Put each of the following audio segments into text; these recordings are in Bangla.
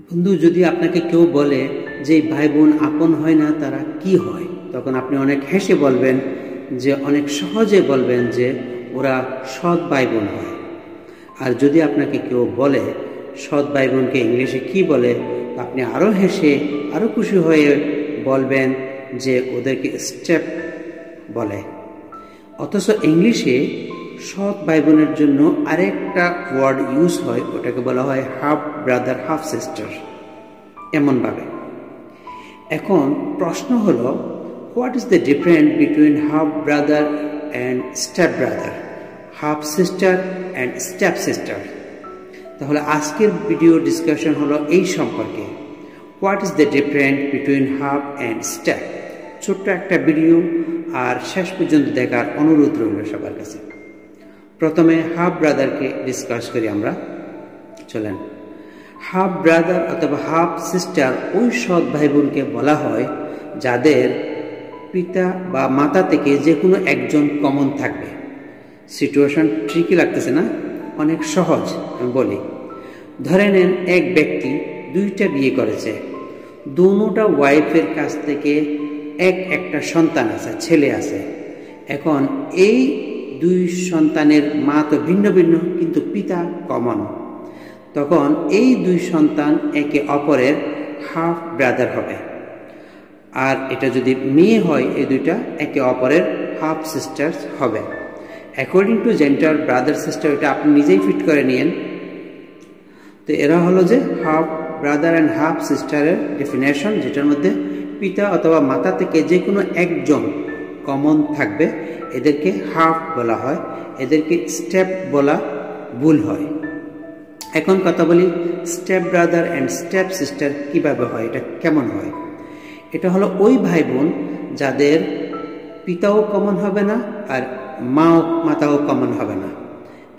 বন্ধু, যদি আপনাকে কেউ বলে যে ভাই বোন আপন হয় না, তারা কি হয়, তখন আপনি অনেক হেসে বলবেন, যে অনেক সহজে বলবেন যে ওরা সৎ ভাই বোন হয়। আর যদি আপনাকে কেউ বলে সৎ ভাই বোনকে ইংলিশে কি বলে, আপনি আরও হেসে আরও খুশি হয়ে বলবেন যে ওদেরকে স্টেপ বলে। অথচ ইংলিশে সৎ ভাই বোনের জন্য আরেকটা ওয়ার্ড ইউজ হয়, ওটাকে বলা হয় হাফ ব্রাদার হাফ সিস্টার, এমনভাবে। এখন প্রশ্ন হলো, what is the difference between half brother and step brother, half sister and step sister? তাহলে আজকের ভিডিও ডিসকাশন হলো এই সম্পর্কে, what is the difference between half and step. ছোট্ট একটা ভিডিও, আর শেষ পর্যন্ত দেখার অনুরোধ রইল সবার কাছে। প্রথমে হাফ ব্রাদারকে ডিসকাস করি আমরা, চলেন। হাফ ব্রাদার অথবা হাফ সিস্টার ওই সৎ ভাই বোনকে বলা হয় যাদের পিতা বা মাতা থেকে যে কোনো একজন কমন থাকবে। সিচুয়েশন ট্রিকি লাগতেছে না? অনেক সহজ আমি বলি। ধরে নেন এক ব্যক্তি দুইটা বিয়ে করেছে, দুটা ওয়াইফের কাছ থেকে একটা সন্তান আছে, ছেলে আছে। এখন এই দুই সন্তানের মা তো ভিন্ন ভিন্ন, কিন্তু পিতা কমন। তখন এই দুই সন্তান একে অপরের হাফ ব্রাদার হবে। আর এটা যদি মেয়ে হয়, এই দুইটা একে অপরের হাফ সিস্টার হবে। According to gender brother sister, এটা আপনি নিজেই ফিট করে নিয়েন। তো এরা হলো যে হাফ ব্রাদার অ্যান্ড হাফ সিস্টারের ডেফিনেশন, যেটার মধ্যে পিতা অথবা মাতা থেকে যে কোনো একজন কমন থাকবে। এদেরকে হাফ বলা হয়, এদেরকে স্টেপ বলা ভুল হয়। এখন কথা বলি, step brother and step sister কিভাবে হয়, এটা কেমন হয়? এটা হলো ওই ভাই বোন যাদের পিতাও কমন হবে না আর মাতাও কমন হবে না।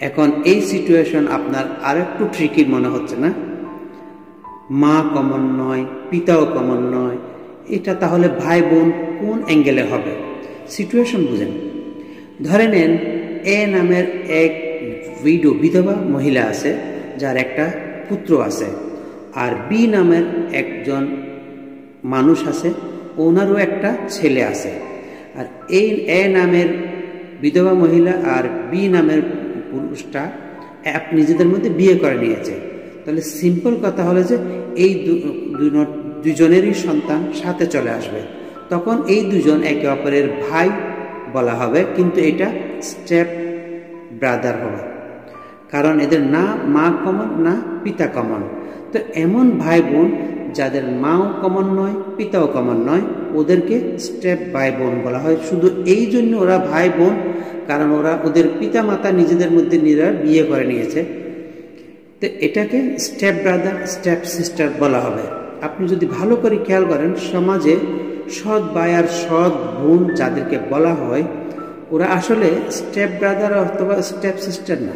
এখন এই সিচুয়েশন আপনার আর একটু ট্রিকি মনে হচ্ছে না? মা কমন নয়, পিতাও কমন নয়, এটা তাহলে ভাই বোন কোন অ্যাঙ্গেলে হবে? সিচুয়েশন বুঝেন। ধরে নেন এ নামের এক বিধবা মহিলা আছে, যার একটা পুত্র আছে। আর বি নামের একজন মানুষ আছে, ওনারও একটা ছেলে আছে। আর এই এ নামের বিধবা মহিলা আর বি নামের পুরুষটা নিজেদের মধ্যে বিয়ে করে নিয়েছে। তাহলে সিম্পল কথা হলো যে এই দুজনেরই সন্তান সাথে চলে আসবে। তখন এই দুজন একে অপরের ভাই বলা হবে, কিন্তু এটা স্টেপ ব্রাদার হবে, কারণ এদের না মা কমন না পিতা কমন। তো এমন ভাই বোন যাদের মাও কমন নয়, পিতাও কমন নয়, ওদেরকে স্টেপ ভাই বোন বলা হয়। শুধু এই জন্য ওরা ভাই বোন, কারণ ওরা ওদের পিতা মাতা নিজেদের মধ্যে বিয়ে করে নিয়েছে। তো এটাকে স্টেপ ব্রাদার স্টেপ সিস্টার বলা হবে। আপনি যদি ভালো করে খেয়াল করেন, সমাজে সৎ ভাই আর সৎ বোন যাদেরকে বলা হয়, ওরা আসলে স্টেপ ব্রাদার অথবা স্টেপ সিস্টার না,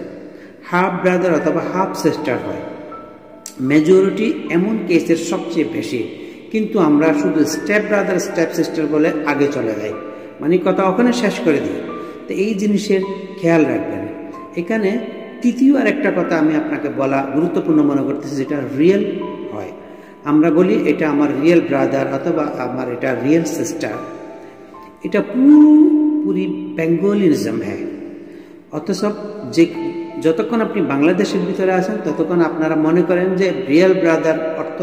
হাফ ব্রাদার অথবা হাফ সিস্টার হয়। মেজরিটি এমন কেসের সবচেয়ে বেশি, কিন্তু আমরা শুধু স্টেপ ব্রাদার স্টেপ সিস্টার বলে আগে চলে যাই, মানে কথা ওখানে শেষ করে দিই। তো এই জিনিসের খেয়াল রাখবেন। এখানে তৃতীয় আর একটা কথা আমি আপনাকে বলা গুরুত্বপূর্ণ মনে করতেছি, যেটা রিয়েল হয়। আমরা বলি এটা আমার রিয়েল ব্রাদার অথবা আমার এটা রিয়েল সিস্টার। এটা পুরোপুরি বেঙ্গলিজম হ্যাঁ। অথচ যতক্ষণ আপনি বাংলাদেশের ভিতরে আছেন, ততক্ষণ আপনারা মনে করেন যে রিয়েল ব্রাদার অর্থ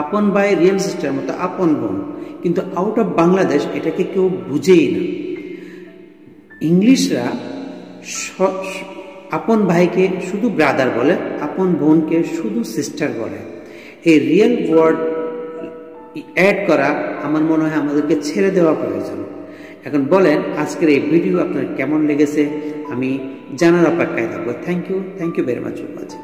আপন ভাই, রিয়েল সিস্টার মতো আপন বোন। কিন্তু আউট অফ বাংলাদেশ এটাকে কেউ বুঝেই না। ইংলিশরা আপন ভাইকে শুধু ব্রাদার বলে, আপন বোনকে শুধু সিস্টার বলে। এই রিয়েল ওয়ার্ড অ্যাড করা আমার মনে হয় আমাদেরকে ছেড়ে দেওয়া প্রয়োজন। এখন বলেন, আজকের এই ভিডিও আপনার কেমন লেগেছে? আমি জানার অপেক্ষায় থাকবো। Thank you very much for watching.